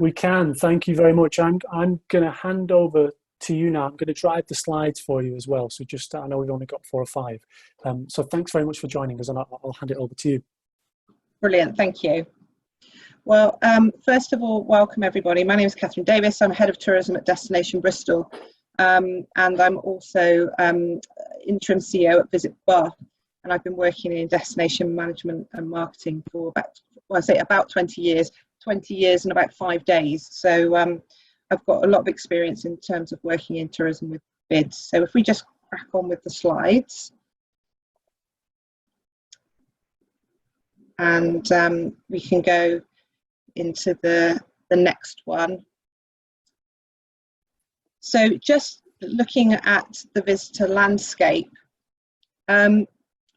We can. Thank you very much. I'm going to hand over to you now. I'm going to drive the slides for you as well. So just, I know we've only got 4 or 5. So thanks very much for joining us, and I'll hand it over to you. Brilliant. Thank you. Well, first of all, welcome everybody. My name is Kathryn Davis. I'm Head of Tourism at Destination Bristol, and I'm also Interim CEO at Visit Bath. And I've been working in destination management and marketing for about 20 years. 20 years and about 5 days. So I've got a lot of experience in terms of working in tourism with bids. So if we just crack on with the slides. And we can go into the next one. So just looking at the visitor landscape,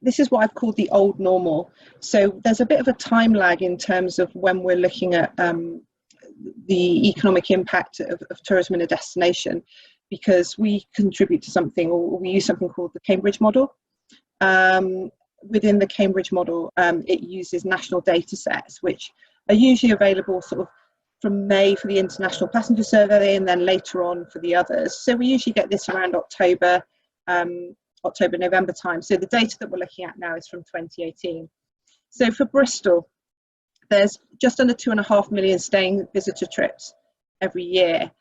this is what I've called the old normal. So there's a bit of a time lag in terms of when we're looking at the economic impact of tourism in a destination, because we contribute to something, or we use something called the Cambridge model. Within the Cambridge model, it uses national data sets, which are usually available sort of from May for the International Passenger Survey and then later on for the others. So we usually get this around October, November time. So the data that we're looking at now is from 2018. So for Bristol, there's just under 2.5 million staying visitor trips every year,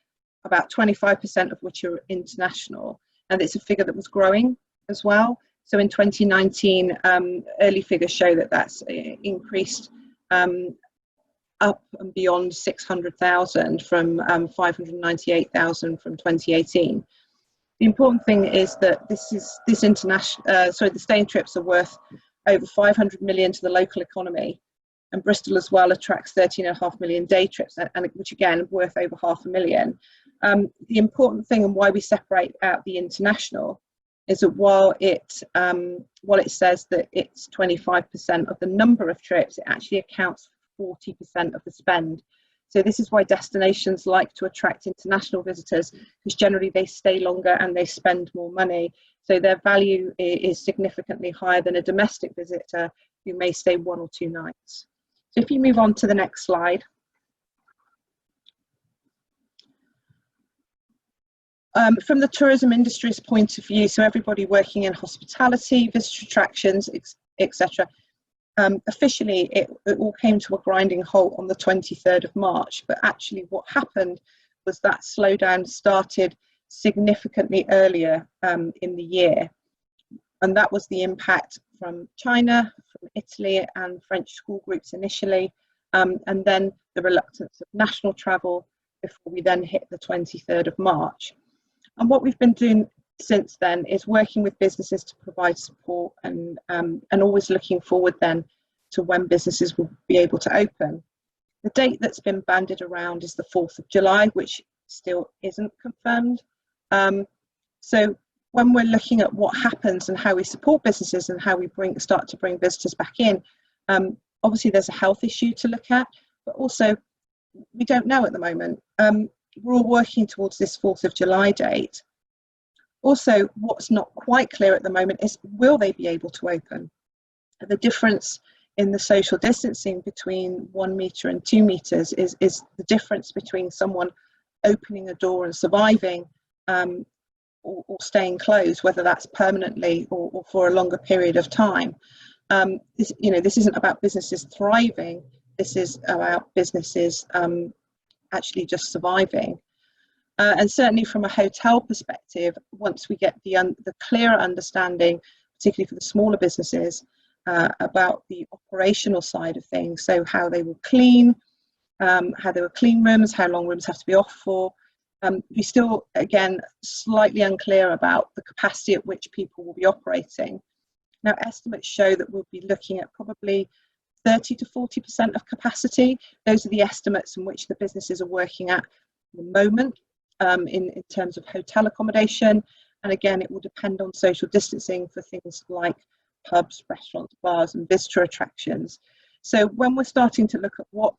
about 25% of which are international. And it's a figure that was growing as well. So in 2019, early figures show that that's increased up and beyond 600,000 from 598,000 from 2018. The important thing is that the staying trips are worth over 500 million to the local economy, and Bristol as well attracts 13.5 million day trips, and which again worth over 500,000. The important thing, and why we separate out the international, is that while it says that it's 25% of the number of trips, it actually accounts for 40% of the spend. So this is why destinations like to attract international visitors, because generally they stay longer and they spend more money. So their value is significantly higher than a domestic visitor who may stay 1 or 2 nights. So if you move on to the next slide. From the tourism industry's point of view, so everybody working in hospitality, visitor attractions, etc. Officially, it all came to a grinding halt on the 23rd of March, but actually what happened was that slowdown started significantly earlier in the year. And that was the impact from China, from Italy and French school groups initially, and then the reluctance of national travel before we then hit the 23rd of March. And what we've been doing since then is working with businesses to provide support and always looking forward then to when businesses will be able to open. The date that's been bandied around is the 4th of July, which still isn't confirmed. So when we're looking at what happens and how we support businesses and how we start to bring visitors back in, obviously there's a health issue to look at, but also we don't know at the moment. We're all working towards this 4th of July date. Also, what's not quite clear at the moment is, will they be able to open? The difference in the social distancing between 1 metre and 2 metres is the difference between someone opening a door and surviving or staying closed, whether that's permanently or for a longer period of time. This isn't about businesses thriving. This is about businesses actually just surviving. And certainly from a hotel perspective, once we get the clearer understanding, particularly for the smaller businesses, about the operational side of things, so how they will clean, how they will clean rooms, how long rooms have to be off for. We're still, again, slightly unclear about the capacity at which people will be operating. Now, estimates show that we'll be looking at probably 30 to 40% of capacity. Those are the estimates in which the businesses are working at the moment in terms of hotel accommodation. And again, it will depend on social distancing for things like pubs, restaurants, bars, and visitor attractions. So when we're starting to look at what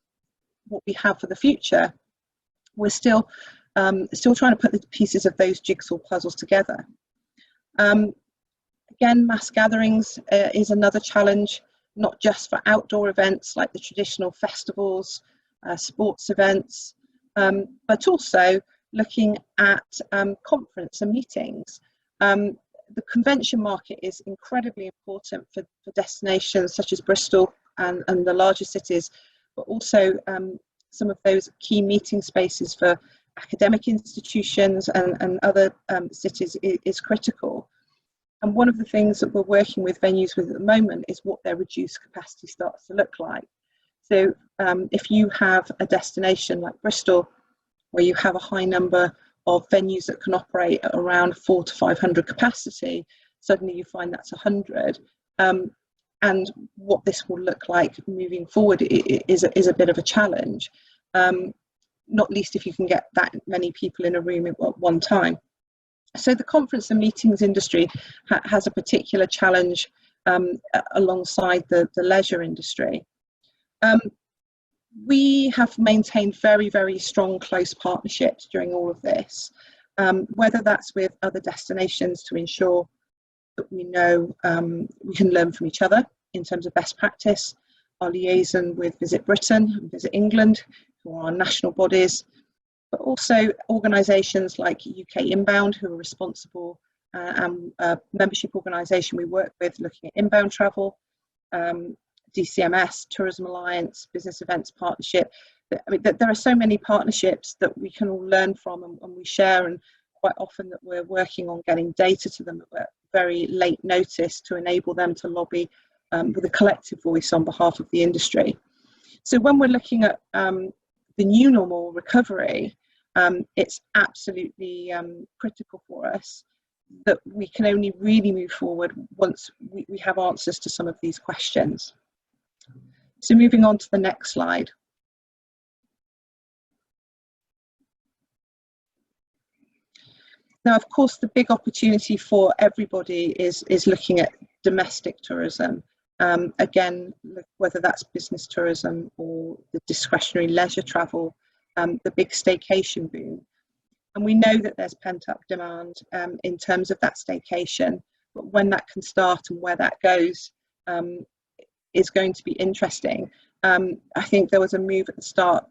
we have for the future, we're still trying to put the pieces of those jigsaw puzzles together. Again, mass gatherings is another challenge, not just for outdoor events like the traditional festivals, sports events, but also looking at conference and meetings. The convention market is incredibly important for destinations such as Bristol and the larger cities, but also some of those key meeting spaces for academic institutions and other cities is critical. And one of the things that we're working with venues with at the moment is what their reduced capacity starts to look like. So if you have a destination like Bristol, where you have a high number of venues that can operate at around 400 to 500 capacity, suddenly you find that's 100. And what this will look like moving forward is a bit of a challenge, not least if you can get that many people in a room at one time. So the conference and meetings industry has a particular challenge alongside the leisure industry. We have maintained very, very strong, close partnerships during all of this, whether that's with other destinations to ensure that we know we can learn from each other in terms of best practice, our liaison with Visit Britain and Visit England, who are our national bodies, but also organisations like UK Inbound, who are responsible, and a membership organisation we work with looking at inbound travel, DCMS, Tourism Alliance, Business Events Partnership. I mean, there are so many partnerships that we can all learn from and we share, and quite often that we're working on getting data to them at very late notice to enable them to lobby with a collective voice on behalf of the industry. So when we're looking at the new normal recovery, it's absolutely critical for us that we can only really move forward once we have answers to some of these questions. So moving on to the next slide. Now, of course, the big opportunity for everybody is looking at domestic tourism. Again, whether that's business tourism or the discretionary leisure travel, the big staycation boom. And we know that there's pent-up demand in terms of that staycation, but when that can start and where that goes is going to be interesting. I think there was a move at the start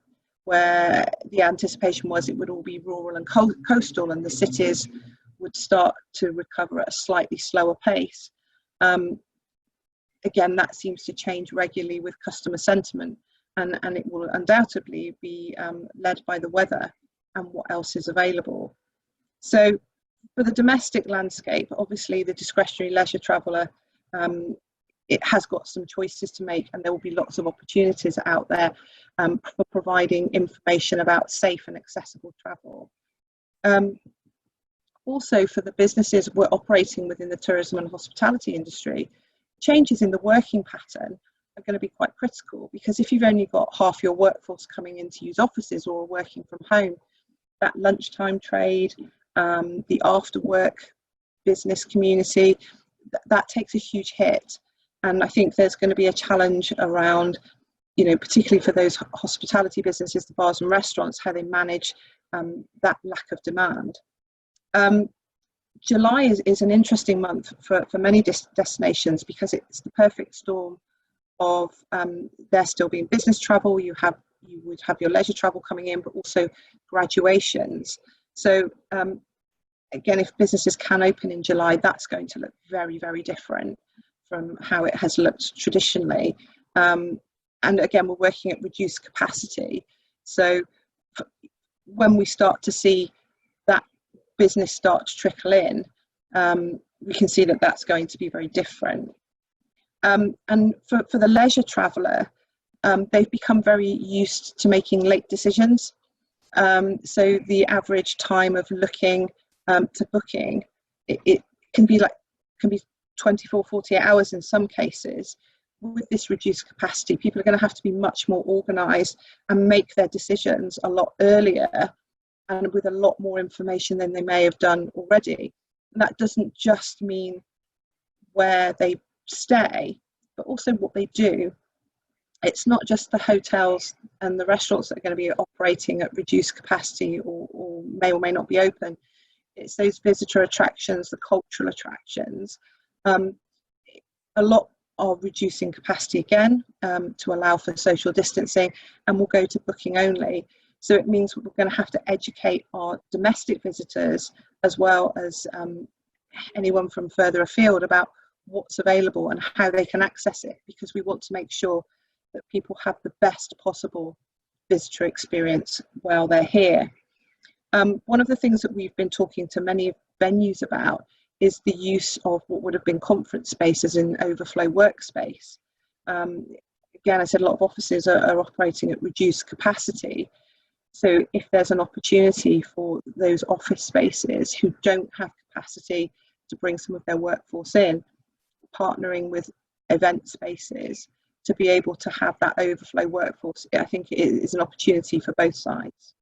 where the anticipation was it would all be rural and coastal, and the cities would start to recover at a slightly slower pace. Again, that seems to change regularly with customer sentiment, and it will undoubtedly be led by the weather and what else is available. So for the domestic landscape, obviously the discretionary leisure traveller, it has got some choices to make, and there will be lots of opportunities out there for providing information about safe and accessible travel. Also for the businesses we're operating within the tourism and hospitality industry, changes in the working pattern are going to be quite critical, because if you've only got half your workforce coming in to use offices or working from home, that lunchtime trade, the after work business community, that takes a huge hit. And I think there's going to be a challenge around, you know, particularly for those hospitality businesses, the bars and restaurants, how they manage that lack of demand. July is an interesting month for many destinations, because it's the perfect storm of there still being business travel, you would have your leisure travel coming in, but also graduations. So again, if businesses can open in July, that's going to look very, very different from how it has looked traditionally. And again, we're working at reduced capacity. So when we start to see that business start to trickle in, we can see that that's going to be very different. And for the leisure traveller, they've become very used to making late decisions. So the average time of looking to booking, it can be 24, 48 hours in some cases. With this reduced capacity, people are going to have to be much more organised and make their decisions a lot earlier and with a lot more information than they may have done already. And that doesn't just mean where they stay, but also what they do. It's not just the hotels and the restaurants that are going to be operating at reduced capacity or may not be open. It's those visitor attractions, the cultural attractions. A lot are reducing capacity again to allow for social distancing, and will go to booking only. So it means we're going to have to educate our domestic visitors as well as anyone from further afield about what's available and how they can access it, because we want to make sure that people have the best possible visitor experience while they're here. One of the things that we've been talking to many venues about is the use of what would have been conference spaces in overflow workspace. Again, I said a lot of offices are operating at reduced capacity. So if there's an opportunity for those office spaces who don't have capacity to bring some of their workforce in, partnering with event spaces to be able to have that overflow workforce, I think it is an opportunity for both sides.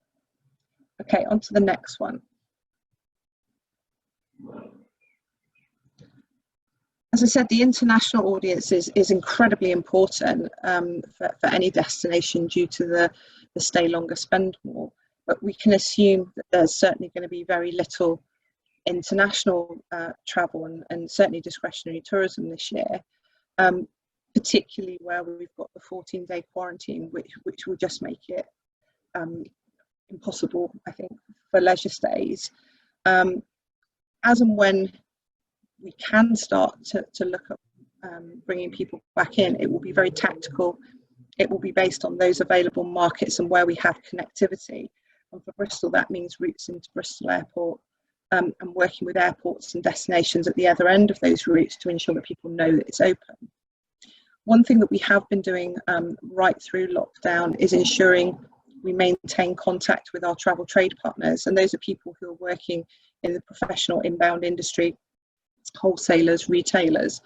Okay, on to the next one. As I said, the international audience is incredibly important for any destination due to the stay longer, spend more. But we can assume that there's certainly going to be very little international travel and certainly discretionary tourism this year, particularly where we've got the 14-day quarantine, which will just make it impossible, I think, for leisure stays. As and when we can start to look at bringing people back in, it will be very tactical. It will be based on those available markets and where we have connectivity. And for Bristol, that means routes into Bristol Airport and working with airports and destinations at the other end of those routes to ensure that people know that it's open. One thing that we have been doing right through lockdown is ensuring we maintain contact with our travel trade partners, and those are people who are working in the professional inbound industry, wholesalers, retailers,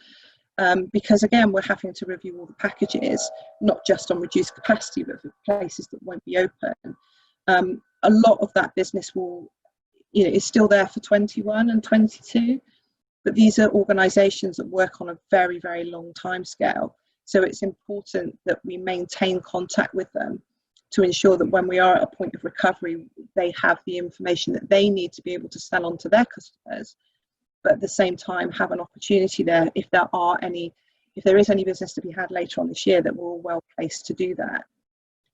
because again, we're having to review all the packages, not just on reduced capacity, but for places that won't be open. A lot of that business will, is still there for 21 and 22, but these are organisations that work on a very, very long time scale. So it's important that we maintain contact with them to ensure that when we are at a point of recovery, they have the information that they need to be able to sell on to their customers, but at the same time have an opportunity there if there is any business to be had later on this year, that we're all well placed to do that.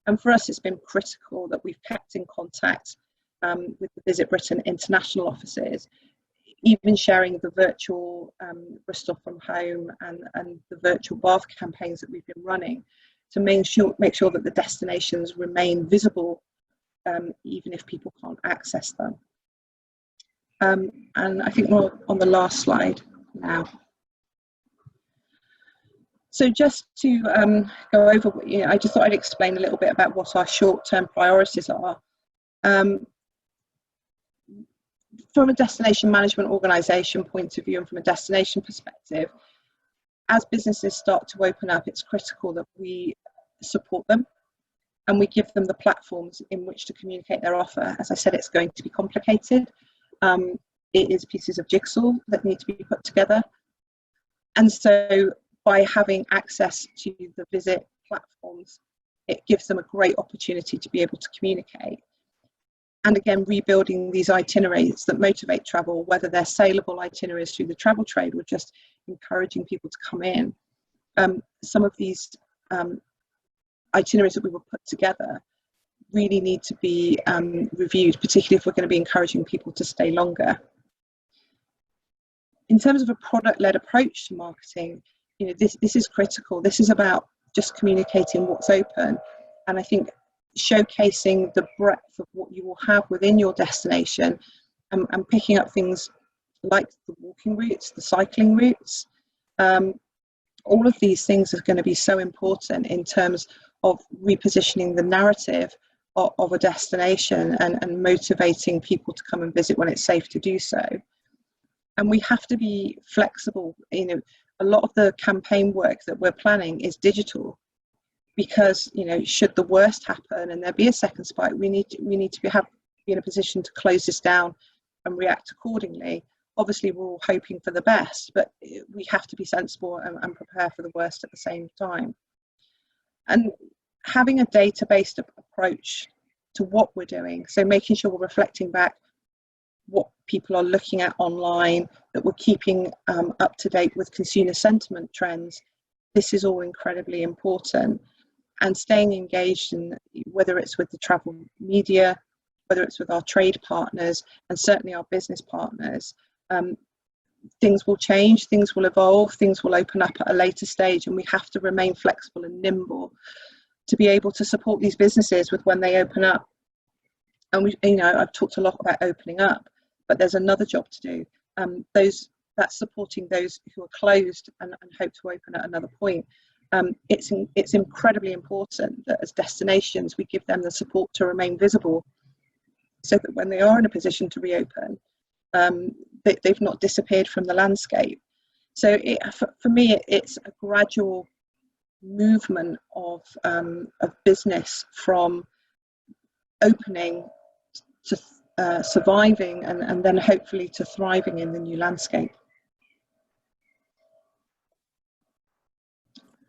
And for us, it's been critical that we've kept in contact with the Visit Britain international offices, even sharing the virtual Bristol from home and the virtual Bath campaigns that we've been running to make sure that the destinations remain visible, even if people can't access them. And I think we're on the last slide now. So just to go over, I just thought I'd explain a little bit about what our short-term priorities are. From a destination management organisation point of view and from a destination perspective, as businesses start to open up, it's critical that we support them and we give them the platforms in which to communicate their offer. As I said, it's going to be complicated. It is pieces of jigsaw that need to be put together. And so by having access to the Visit platforms, it gives them a great opportunity to be able to communicate. And again, rebuilding these itineraries that motivate travel, whether they're saleable itineraries through the travel trade or just encouraging people to come in. Some of these itineraries that we will put together really need to be reviewed, particularly if we're going to be encouraging people to stay longer. In terms of a product-led approach to marketing, this is critical. This is about just communicating what's open, and I think showcasing the breadth of what you will have within your destination, and picking up things like the walking routes, the cycling routes. All of these things are going to be so important in terms of repositioning the narrative of a destination and motivating people to come and visit when it's safe to do so. And we have to be flexible. A lot of the campaign work that we're planning is digital, because should the worst happen and there be a second spike, we need to be in a position to close this down and react accordingly. Obviously, we're all hoping for the best, but we have to be sensible and prepare for the worst at the same time. And having a data-based approach to what we're doing, so making sure we're reflecting back what people are looking at online, that we're keeping up to date with consumer sentiment trends. This is all incredibly important. and staying engaged, in whether it's with the travel media, whether it's with our trade partners, and certainly our business partners. Things will change, things will evolve, things will open up at a later stage, and we have to remain flexible and nimble to be able to support these businesses with when they open up. And I've talked a lot about opening up, but there's another job to do. That's supporting those who are closed and hope to open at another point. It's incredibly important that as destinations we give them the support to remain visible, so that when they are in a position to reopen, they've not disappeared from the landscape. So for me, it's a gradual movement of business from opening to surviving and then hopefully to thriving in the new landscape.